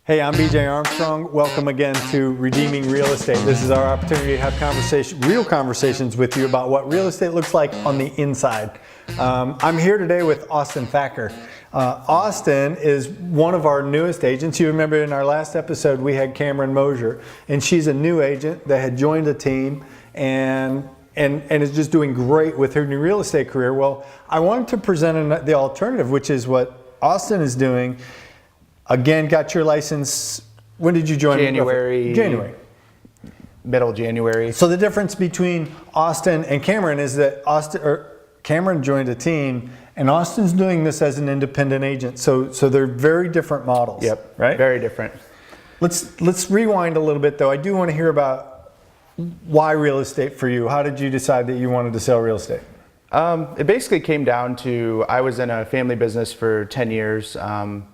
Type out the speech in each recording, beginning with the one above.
Hey, I'm BJ Armstrong. Welcome again to Redeeming Real Estate. This is our opportunity to have real conversations with you about what real estate looks like on the inside. I'm here today with Austin Thacker. Austin is one of our newest agents. You remember in our last episode we had Cameron Mosier, and she's a new agent that had joined the team and is just doing great with her new real estate career. Well, I wanted to present the alternative, which is what Austin is doing. Again, got your license. When did you join? January. Middle January. So the difference between Austin and Cameron is that Cameron joined a team, and Austin's doing this as an independent agent. So they're very different models. Yep. Right. Very different. Let's rewind a little bit though. I do want to hear about why real estate for you. How did you decide that you wanted to sell real estate? It basically came down to, I was in a family business for 10 years.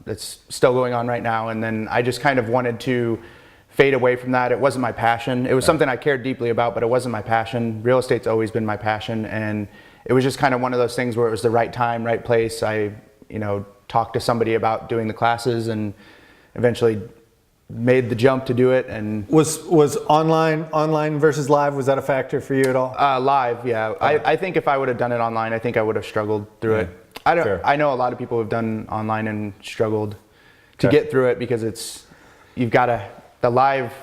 It's still going on right now. And then I just kind of wanted to fade away from that. It wasn't my passion. It was something I cared deeply about, but it wasn't my passion. Real estate's always been my passion. And it was just kind of one of those things where it was the right time, right place. I, talked to somebody about doing the classes and eventually made the jump to do it. And was online versus live, was that a factor for you at all? Live, yeah. I think if I would have done it online, I think I would have struggled through it. I know a lot of people who have done online and struggled to get through it because you've got to, the live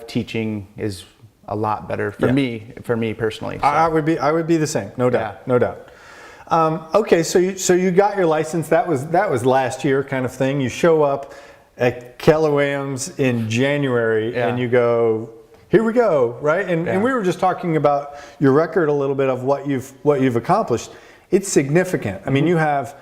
teaching is a lot better for me personally. So. I would be the same, no doubt, no doubt. Okay, so you got your license. That was last year kind of thing. You show up at Keller Williams in January and you go, here we go, right? And we were just talking about your record a little bit of what you've accomplished. It's significant. I mean, you have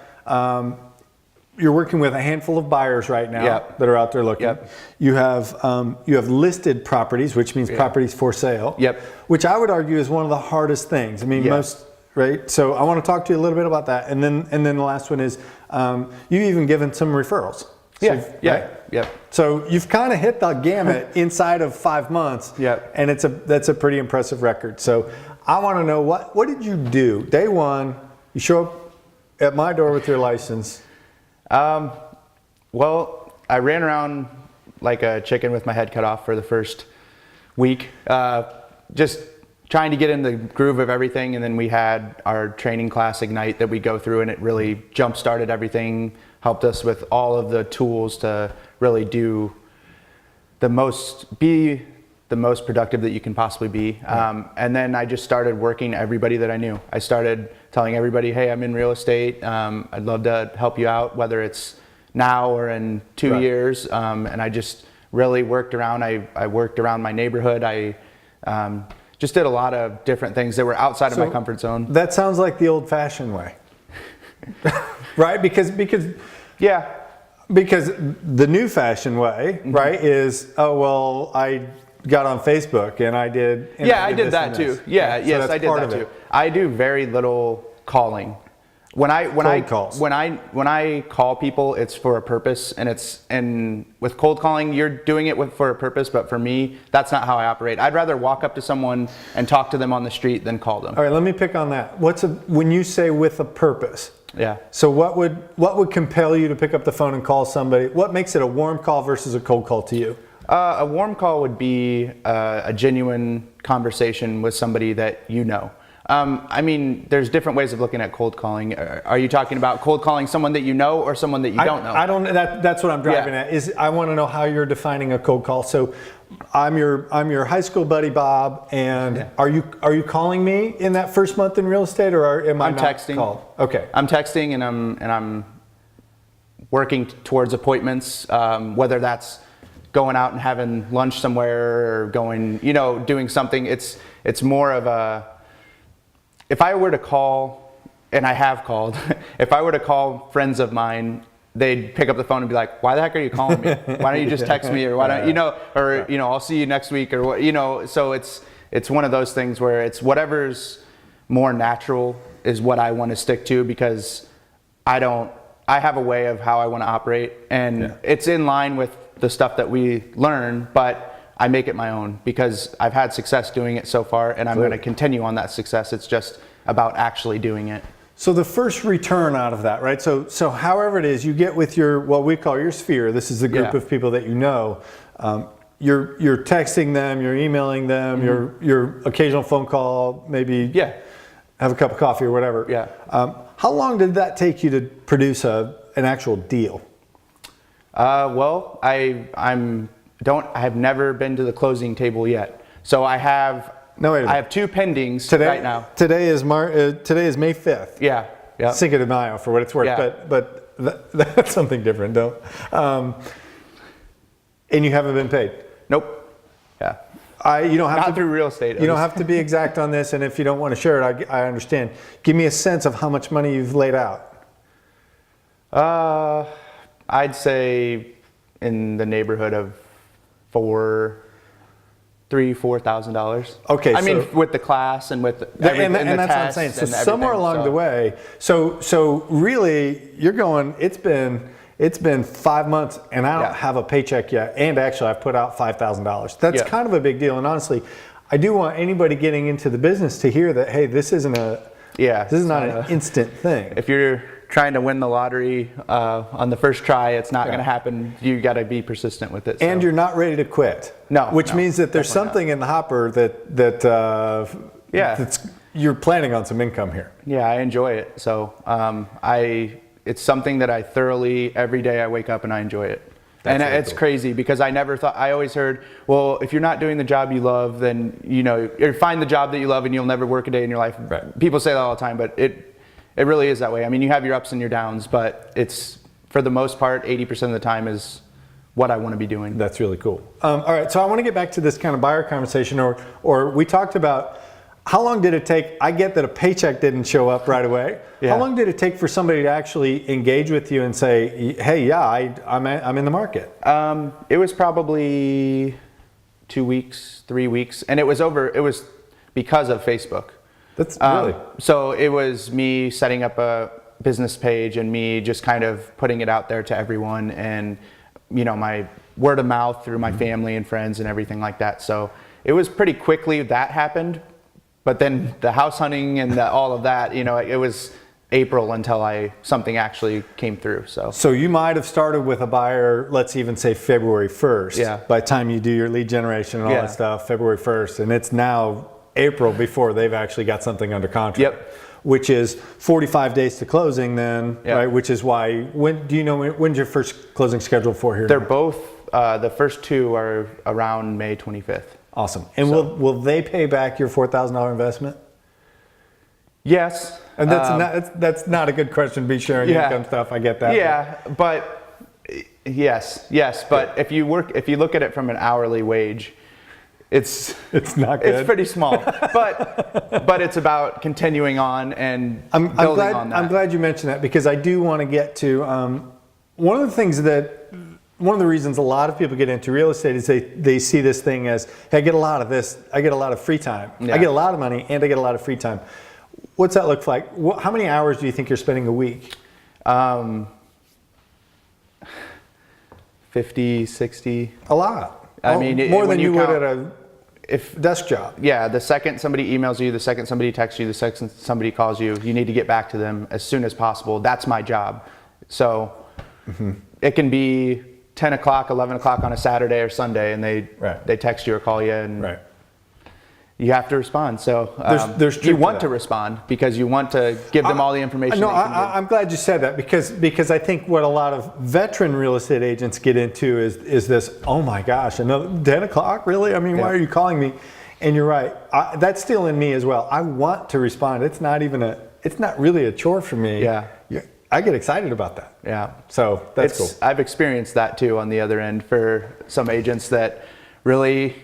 you're working with a handful of buyers right now that are out there looking. Yep. You have listed properties, which means properties for sale. Yep. Which I would argue is one of the hardest things. I mean, most. Right, so I want to talk to you a little bit about that, and then the last one is you've even given some referrals. Yeah. So you've kind of hit the gamut inside of 5 months. And that's a pretty impressive record. So I want to know what did you do? Day one, you show up at my door with your license. Well, I ran around like a chicken with my head cut off for the first week, just trying to get in the groove of everything. And then we had our training class Ignite that we go through, and it really jump started everything, helped us with all of the tools to really be the most productive that you can possibly be. And then I just started working everybody that I knew. I started telling everybody, hey, I'm in real estate. I'd love to help you out, whether it's now or in 2 years. And I just really worked around. I worked around my neighborhood. I just did a lot of different things that were outside of my comfort zone. That sounds like the old-fashioned way, right? Because the new-fashioned way, right, is I got on Facebook and I did. I did that too. I did that too. I do very little calling. When I call people, it's for a purpose, and with cold calling, you're doing it for a purpose. But for me, that's not how I operate. I'd rather walk up to someone and talk to them on the street than call them. All right, let me pick on that. When you say with a purpose? Yeah. So what would compel you to pick up the phone and call somebody? What makes it a warm call versus a cold call to you? A warm call would be a genuine conversation with somebody that you know. I mean, there's different ways of looking at cold calling. Are you talking about cold calling someone that you know or someone that you don't know? That's what I'm driving at. Is I want to know how you're defining a cold call. So I'm your high school buddy Bob, and are you calling me in that first month in real estate, or am I not texting? Called? Okay. I'm texting and I'm working towards appointments, whether that's going out and having lunch somewhere or going, doing something. It's more of a, if I were to call, and I have called, if I were to call friends of mine, they'd pick up the phone and be like, why the heck are you calling me? Why don't you just text me? Or why don't, I'll see you next week, or what, so it's one of those things where it's whatever's more natural is what I want to stick to, because I have a way of how I want to operate, and it's in line with the stuff that we learn, but I make it my own because I've had success doing it so far, and I'm going to continue on that success. It's just about actually doing it. So the first return out of that, right? So however it is, you get with your, what we call your sphere. This is a group Yeah. of people that you know. You're texting them, you're emailing them, your occasional phone call, maybe Yeah. have a cup of coffee or whatever. Yeah. How long did that take you to produce an actual deal? Well, I have never been to the closing table yet. So I have. No, wait a minute. I have 2 pendings Today, right now. Today is May 5th. Yeah. Yeah. Cinco de Mayo for what it's worth, Yeah. but that's something different, don't. And you haven't been paid. Nope. Yeah. You don't have Not to, through real estate. You don't have to be exact on this, and if you don't want to share it, I understand. Give me a sense of how much money you've laid out. I'd say in the neighborhood of $4,000. Okay, I mean, so- with the class and with the And the that's what I'm tests saying. So and somewhere everything, along the way, so really, you're going. It's been 5 months, and I don't Yeah. have a paycheck yet. And actually, I've put out $5,000. That's Yeah. kind of a big deal. And honestly, I do want anybody getting into the business to hear that. Hey, this isn't this is not an instant thing. If you're trying to win the lottery on the first try, it's not going to happen. You got to be persistent with it. So. And you're not ready to quit. No, Which no, means that there's definitely something in the hopper that's you're planning on some income here. Yeah, I enjoy it. So it's something that I thoroughly, every day I wake up and I enjoy it. That's and really it's cool. crazy because I always heard, well, if you're not doing the job you love, then, or find the job that you love and you'll never work a day in your life. Right. People say that all the time, but it really is that way. I mean, you have your ups and your downs, but it's, for the most part, 80% of the time is what I want to be doing. That's really cool. All right, so I want to get back to this kind of buyer conversation, or we talked about how long did it take? I get that a paycheck didn't show up right away. Yeah. How long did it take for somebody to actually engage with you and say, "Hey, yeah, I'm in the market"? It was probably 2 weeks, 3 weeks, and it was because of Facebook. That's really So it was me setting up a business page and me just kind of putting it out there to everyone, and my word of mouth through my family and friends and everything like that. So it was pretty quickly that happened, but then the house hunting and all of that, it was April until something actually came through. So you might have started with a buyer, let's even say February 1st. Yeah. By the time you do your lead generation and all Yeah. that stuff, February 1st, and it's now April before they've actually got something under contract. Yep. Which is 45 days to closing then, Yep. right? Which is why, when's your first closing scheduled for here? they're both, the first 2 are around May 25th. Awesome. And will they pay back your $4,000 investment? Yes. And that's not a good question to be sharing income stuff. I get that. Yeah, but yes. But if you look at it from an hourly wage, it's not good. It's pretty small, but it's about continuing on and building on that. I'm glad you mentioned that, because I do want to get to one of the reasons a lot of people get into real estate is they see this thing as, hey, I get a lot of this, I get a lot of free time, Yeah. I get a lot of money, and I get a lot of free time. What's that look like? How many hours do you think you're spending a week? 50, 60. A lot. I mean, more when than you would count- at a desk job. Yeah, the second somebody emails you, the second somebody texts you, the second somebody calls you, you need to get back to them as soon as possible. That's my job. So it can be 10 o'clock, 11 o'clock on a Saturday or Sunday, and they text you or call you, and Right. you have to respond. So There's truth you to want that. to respond because you want to give them all the information. No, that you can give. I'm glad you said that, because I think what a lot of veteran real estate agents get into is this, oh my gosh, another 10 o'clock, really? I mean, why Yeah. are you calling me? And you're right. That's still in me as well. I want to respond. It's not really a chore for me. Yeah. I get excited about that. Yeah. So that's cool. I've experienced that too on the other end for some agents that really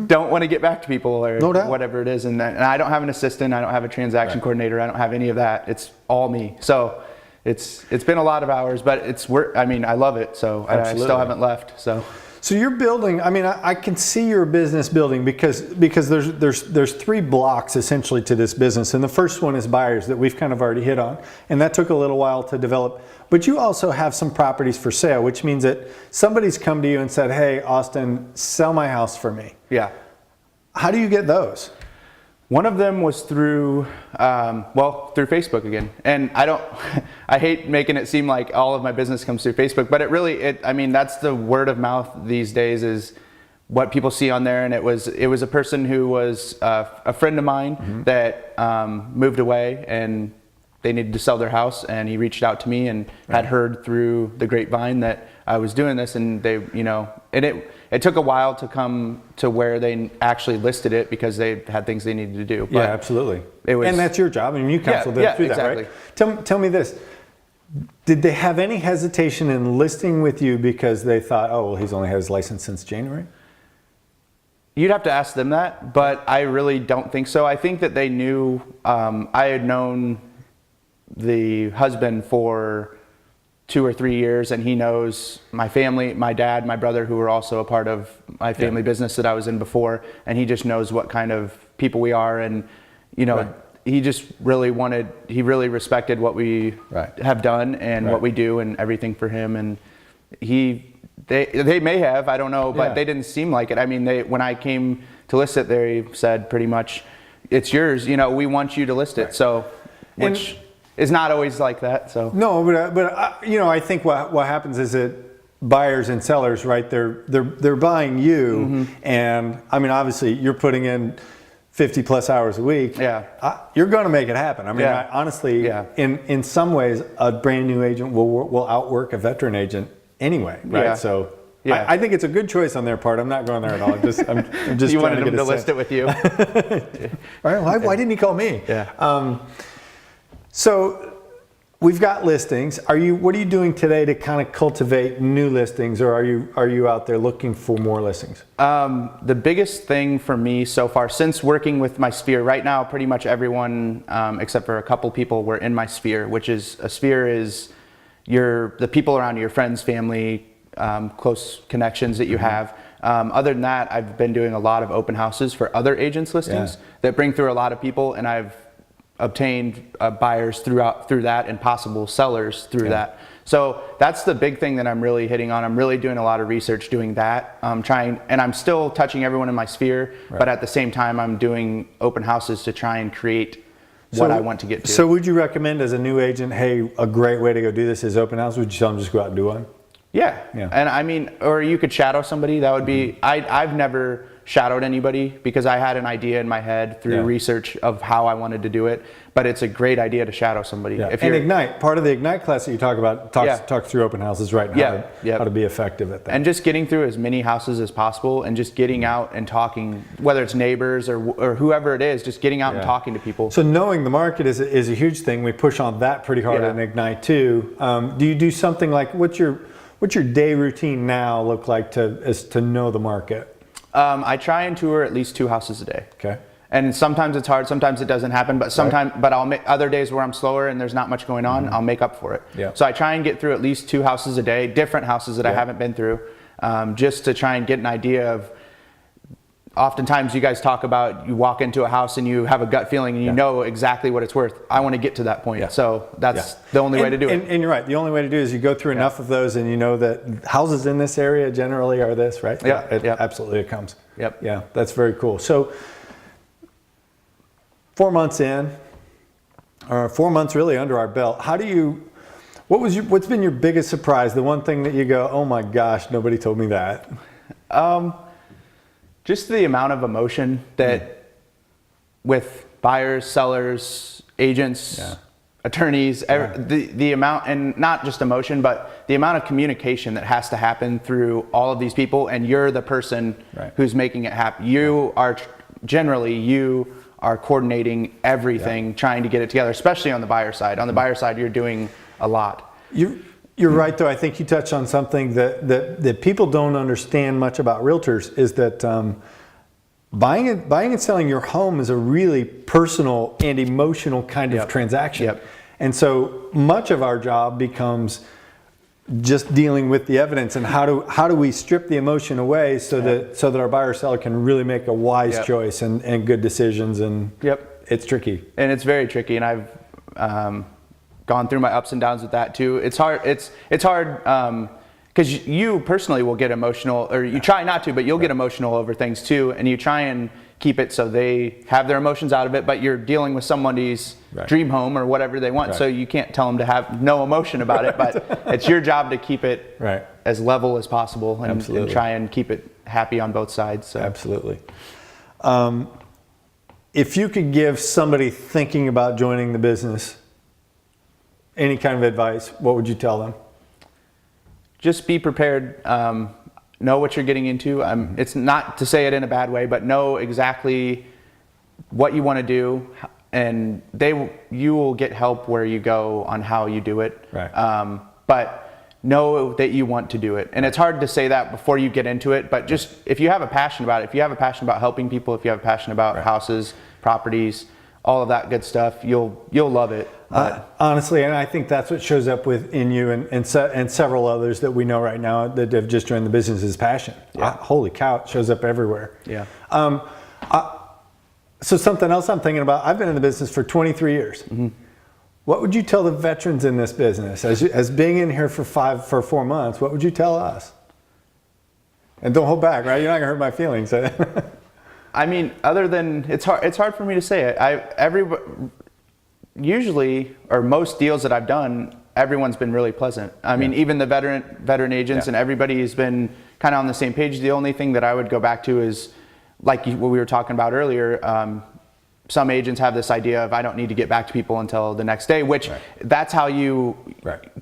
don't want to get back to people or No doubt. whatever it is. And I don't have an assistant. I don't have a transaction coordinator. I don't have any of that. It's all me. So it's been a lot of hours, but it's work. I mean, I love it. So I Absolutely. still haven't left. So you're building. I mean, I can see your business building because there's 3 blocks essentially to this business, and the first one is buyers that we've kind of already hit on, and that took a little while to develop. But you also have some properties for sale, which means that somebody's come to you and said, "Hey, Austin, sell my house for me." Yeah. How do you get those? One of them was through, through Facebook again. And I hate making it seem like all of my business comes through Facebook, but that's the word of mouth these days, is what people see on there. And it was a person who was a friend of mine that moved away, and they needed to sell their house, and he reached out to me and had heard through the grapevine that I was doing this, and they, and it took a while to come to where they actually listed it, because they had things they needed to do. But yeah, absolutely. It was, and that's your job, and you counseled them through exactly. that, right? Tell me this. Did they have any hesitation in listing with you because they thought, oh, well, he's only had his license since January? You'd have to ask them that, but I really don't think so. I think that they knew, I had known the husband for 2 or 3 years, and he knows my family, my dad, my brother, who were also a part of my family business that I was in before, and he just knows what kind of people we are, and he just really he really respected what we have done and what we do and everything for him, and they may have, I don't know, but they didn't seem like it. I mean, when I came to list it, they said pretty much, it's yours, we want you to list it, so, which is not always like that, so. No, but I think what happens is that buyers and sellers, right, they're buying you, and I mean, obviously you're putting in 50 plus hours a week. Yeah. You're going to make it happen. I mean, honestly, in some ways, a brand new agent will outwork a veteran agent anyway, right? Yeah. So I think it's a good choice on their part. I'm not going there at all. I'm just you trying wanted to them to list it with you. All right, why didn't he call me? Yeah. So we've got listings. What are you doing today to kind of cultivate new listings, or are you out there looking for more listings? The biggest thing for me so far, since working with my sphere, right now pretty much everyone except for a couple people were in my sphere, which is, a sphere is the people around you, your friends, family, close connections that you have. Other than that, I've been doing a lot of open houses for other agents' listings that bring through a lot of people, and I've obtained buyers through that, and possible sellers through that. So that's the big thing that I'm really hitting on. I'm really doing a lot of research doing that. And I'm still touching everyone in my sphere, but at the same time, I'm doing open houses to try and create what I want to get to. So would you recommend, as a new agent, hey, a great way to go do this is open house? Would you tell them just go out and do one? Yeah. And I mean, or you could shadow somebody. That would be, I've never shadowed anybody, because I had an idea in my head through research of how I wanted to do it, but it's a great idea to shadow somebody. Yeah. And Ignite, part of the Ignite class that you talk about, talks through open houses, right? And how to be effective at that. And just getting through as many houses as possible, and just getting out and talking, whether it's neighbors or whoever it is, just getting out and talking to people. So knowing the market is a huge thing. We push on that pretty hard in Ignite too. Do you do something like, what's your day routine now look like to know the market? I try and tour at least 2 houses a day. Okay. And sometimes it's hard, sometimes it doesn't happen, but but I'll make other days where I'm slower and there's not much going on, I'll make up for it. Yeah. So I try and get through at least 2 houses a day, different houses that I haven't been through, just to try and get an idea of. Oftentimes you guys talk about, you walk into a house and you have a gut feeling and you know exactly what it's worth. I want to get to that point. Yeah. So that's the only way to do it. And you're right. The only way to do it is you go through enough of those, and you know that houses in this area generally are this, right? Absolutely, it comes. Yep. Yeah, that's very cool. So 4 months in, or 4 months really under our belt, what's been your biggest surprise? The one thing that you go, oh my gosh, nobody told me that. Just the amount of emotion that with buyers, sellers, agents, attorneys, the amount, and not just emotion, but the amount of communication that has to happen through all of these people, and you're the person who's making it happen. You are coordinating everything, trying to get it together, especially on the buyer side. On the buyer side, you're doing a lot. You're right, though. I think you touched on something that people don't understand much about realtors, is that buying and selling your home is a really personal and emotional kind of transaction. And so much of our job becomes just dealing with the evidence, and how do we strip the emotion away so that our buyer or seller can really make a wise choice and good decisions. And it's tricky. And it's very tricky, and I've gone through my ups and downs with that too. It's hard. It's hard because you personally will get emotional, or you try not to, but you'll get emotional over things too. And you try and keep it so they have their emotions out of it, but you're dealing with somebody's Right. dream home or whatever they want. Right. So you can't tell them to have no emotion about it, but it's your job to keep it Right. as level as possible and Absolutely. try and keep it happy on both sides. So. Absolutely. If you could give somebody thinking about joining the business any kind of advice, what would you tell them? Just be prepared. Know what you're getting into. It's not to say it in a bad way, but know exactly what you want to do, and you will get help where you go on how you do it. Right. But know that you want to do it, and it's hard to say that before you get into it. But just if you have a passion about it, if you have a passion about helping people, if you have a passion about houses, properties, all of that good stuff, you'll love it. Honestly, and I think that's what shows up in you and several others that we know right now that have just joined the business is passion. Yeah. Holy cow, it shows up everywhere. Yeah. So something else I'm thinking about, I've been in the business for 23 years. Mm-hmm. What would you tell the veterans in this business? As being in here for 4 months, what would you tell us? And don't hold back, right? You're not gonna hurt my feelings. I mean, other than it's hard for me to say it. Usually, or most deals that I've done, everyone's been really pleasant. I mean, even the veteran agents and everybody has been kind of on the same page. The only thing that I would go back to is, like what we were talking about earlier, some agents have this idea of I don't need to get back to people until the next day, which that's how you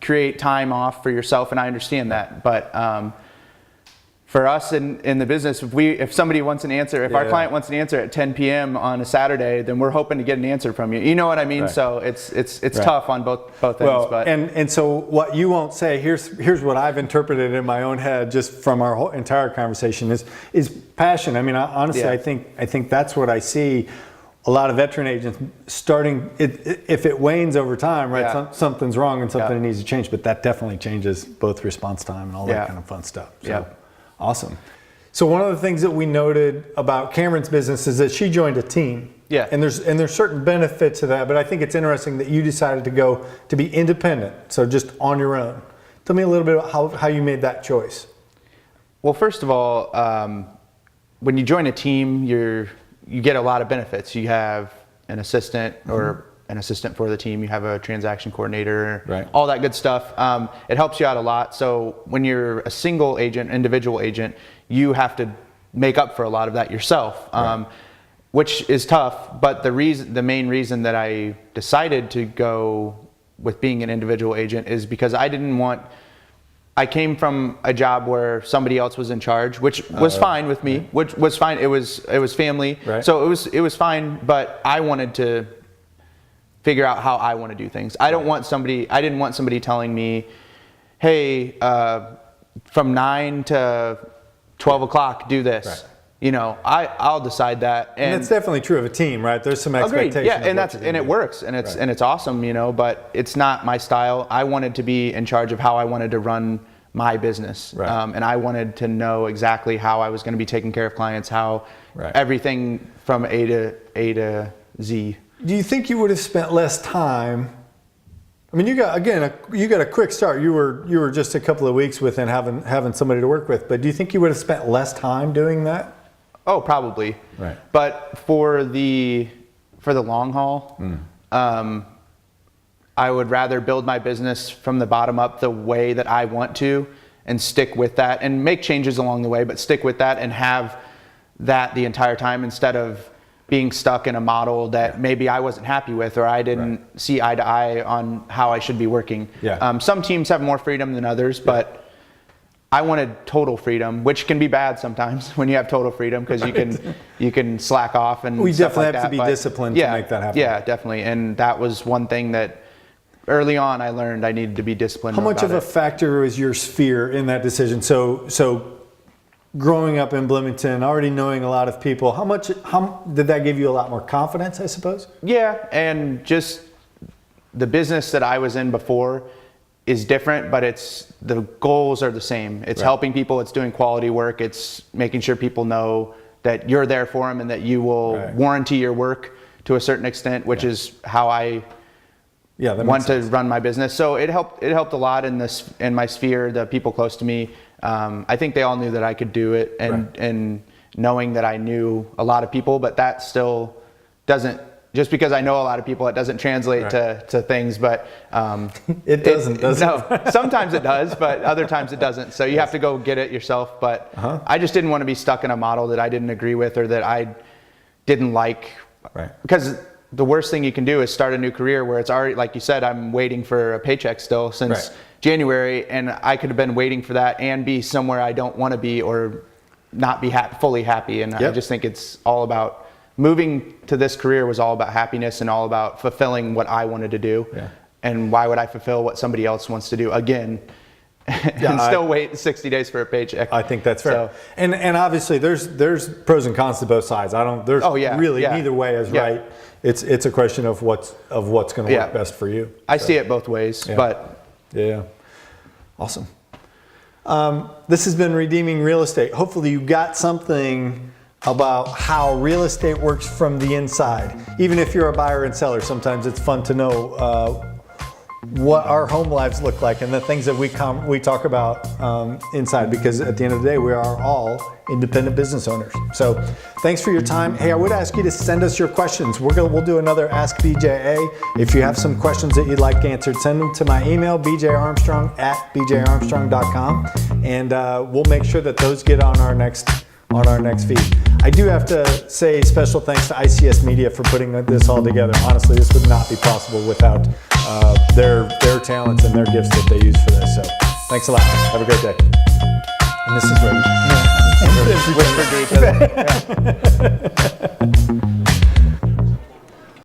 create time off for yourself, and I understand that. But for us in the business, if somebody wants an answer, if our client wants an answer at 10 p.m. on a Saturday, then we're hoping to get an answer from you. You know what I mean? So it's tough on both ends. But and so what you won't say, here's what I've interpreted in my own head just from our whole entire conversation is passion. I mean, honestly, I think that's what I see. A lot of veteran agents starting, if it wanes over time, right? Something's wrong and something needs to change, but that definitely changes both response time and all that kind of fun stuff. So, awesome. So one of the things that we noted about Cameron's business is that she joined a team. Yeah. And there's certain benefits to that, but I think it's interesting that you decided to be independent, so just on your own. Tell me a little bit about how you made that choice. Well, first of all, when you join a team, you get a lot of benefits. You have an assistant or an assistant for the team. You have a transaction coordinator, all that good stuff. It helps you out a lot. So when you're a single agent, individual agent, you have to make up for a lot of that yourself, which is tough. But the main reason that I decided to go with being an individual agent is because I came from a job where somebody else was in charge, which was fine with me, which was fine. It was family. So it was fine, but I wanted to figure out how I want to do things. I didn't want somebody telling me, hey, from 9 to 12 o'clock, do this. You know, I'll decide that. And it's definitely true of a team, right? There's some expectations. Agreed. Yeah, and it works, and it's awesome, you know. But it's not my style. I wanted to be in charge of how I wanted to run my business, and I wanted to know exactly how I was going to be taking care of clients, how everything from A to Z. Do you think you would have spent less time? I mean, you got a quick start. You were just a couple of weeks within having somebody to work with, but do you think you would have spent less time doing that? Oh, probably. But for the long haul, I would rather build my business from the bottom up the way that I want to and stick with that and make changes along the way, but stick with that and have that the entire time instead of being stuck in a model that maybe I wasn't happy with or I didn't see eye to eye on how I should be working. Some teams have more freedom than others, but I wanted total freedom, which can be bad sometimes when you have total freedom because you can slack off and we definitely like have that, to be disciplined to make that happen. Yeah, definitely, and that was one thing that early on I learned I needed to be disciplined. How much of a factor was your sphere in that decision? So growing up in Bloomington, already knowing a lot of people, how did that give you a lot more confidence, I suppose? Yeah, and just the business that I was in before is different, but the goals are the same. It's helping people, it's doing quality work, it's making sure people know that you're there for them and that you will warranty your work to a certain extent, which is how I want to run my business. So it helped a lot in my sphere, the people close to me. I think they all knew that I could do it and knowing that I knew a lot of people, but that still doesn't, just because I know a lot of people, it doesn't translate to things, but It doesn't, does it? No, sometimes it does, but other times it doesn't. So you have to go get it yourself. But I just didn't want to be stuck in a model that I didn't agree with or that I didn't like. Right. Because the worst thing you can do is start a new career where it's already, like you said, I'm waiting for a paycheck still since January, and I could have been waiting for that and be somewhere I don't want to be or not be fully happy. And I just think it's all about moving to this career was all about happiness and all about fulfilling what I wanted to do. Yeah. And why would I fulfill what somebody else wants to do again and still wait 60 days for a paycheck? I think that's fair. So, and obviously there's pros and cons to both sides. There's really neither way is right. It's a question of what's going to work best for you. I see it both ways, but yeah. Awesome. This has been Redeeming Real Estate. Hopefully you got something about how real estate works from the inside. Even if you're a buyer and seller, sometimes it's fun to know what our home lives look like and the things that we talk about inside, because at the end of the day, we are all independent business owners. So thanks for your time. Hey, I would ask you to send us your questions. We'll do another Ask BJA. If you have some questions that you'd like answered, send them to my email, bjarmstrong@bjarmstrong.com, and we'll make sure that those get on our next feed. I do have to say special thanks to ICS Media for putting this all together. Honestly, this would not be possible without their talents and their gifts that they use for this. So thanks a lot. Have a great day. And this is where we whisper to each other.